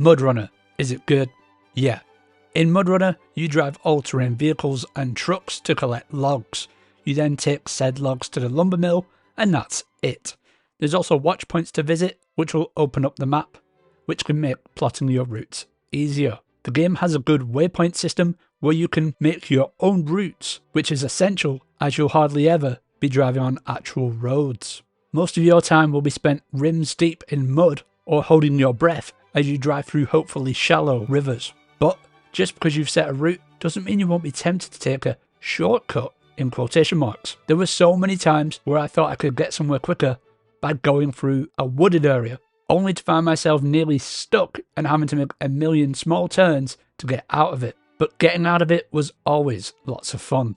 MudRunner. Is it good? Yeah. In MudRunner, you drive all-terrain vehicles and trucks to collect logs. You then take said logs to the lumber mill, and that's it. There's also watch points to visit, which will open up the map, which can make plotting your routes easier. The game has a good waypoint system where you can make your own routes, which is essential as you'll hardly ever be driving on actual roads. Most of your time will be spent rims deep in mud or holding your breath as you drive through hopefully shallow rivers. But just because you've set a route doesn't mean you won't be tempted to take a shortcut in quotation marks. There were so many times where I thought I could get somewhere quicker by going through a wooded area, only to find myself nearly stuck and having to make a million small turns to get out of it. But getting out of it was always lots of fun.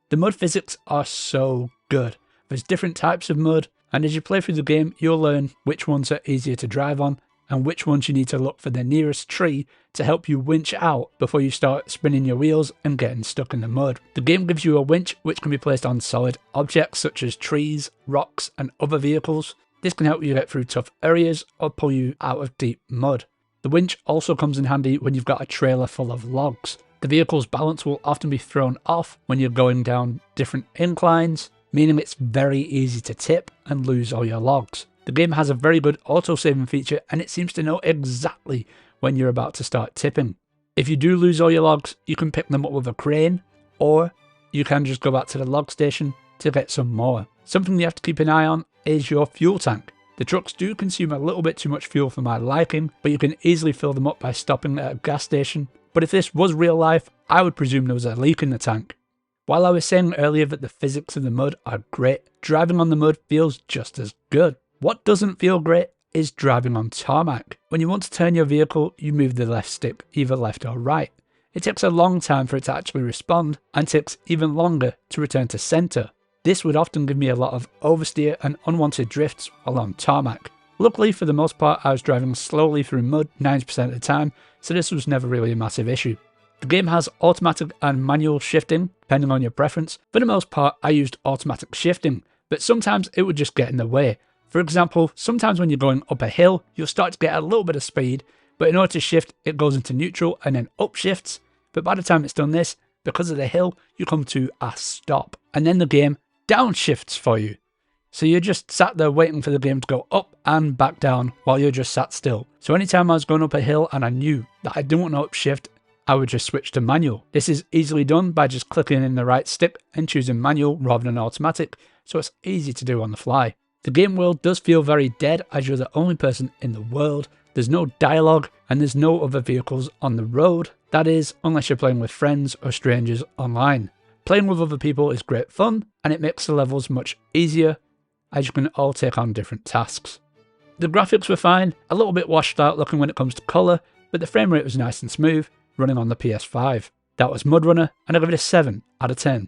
The mud physics are so good. There's different types of mud, and as you play through the game, you'll learn which ones are easier to drive on and which ones you need to look for the nearest tree to help you winch out before you start spinning your wheels and getting stuck in the mud. The game gives you a winch which can be placed on solid objects such as trees, rocks and other vehicles. This can help you get through tough areas or pull you out of deep mud. The winch also comes in handy when you've got a trailer full of logs. The vehicle's balance will often be thrown off when you're going down different inclines, meaning it's very easy to tip and lose all your logs. The game has a very good auto-saving feature and it seems to know exactly when you're about to start tipping. If you do lose all your logs, you can pick them up with a crane, or you can just go back to the log station to get some more. Something you have to keep an eye on is your fuel tank. The trucks do consume a little bit too much fuel for my liking, but you can easily fill them up by stopping at a gas station. But if this was real life, I would presume there was a leak in the tank. While I was saying earlier that the physics of the mud are great, driving on the mud feels just as good. What doesn't feel great is driving on tarmac. When you want to turn your vehicle, you move the left stick either left or right. It takes a long time for it to actually respond and takes even longer to return to center. This would often give me a lot of oversteer and unwanted drifts while on tarmac. Luckily for the most part I was driving slowly through mud 90% of the time, so this was never really a massive issue. The game has automatic and manual shifting depending on your preference. For the most part I used automatic shifting, but sometimes it would just get in the way. For example, sometimes when you're going up a hill, you'll start to get a little bit of speed, but in order to shift, it goes into neutral and then upshifts. But by the time it's done this, because of the hill, you come to a stop. And then the game downshifts for you. So you're just sat there waiting for the game to go up and back down while you're just sat still. So anytime I was going up a hill and I knew that I didn't want to upshift, I would just switch to manual. This is easily done by just clicking in the right stick and choosing manual rather than automatic, so it's easy to do on the fly. The game world does feel very dead as you're the only person in the world. There's no dialogue and there's no other vehicles on the road. That is, unless you're playing with friends or strangers online. Playing with other people is great fun and it makes the levels much easier as you can all take on different tasks. The graphics were fine, a little bit washed out looking when it comes to colour, but the frame rate was nice and smooth, running on the PS5. That was MudRunner and I give it a 7 out of 10.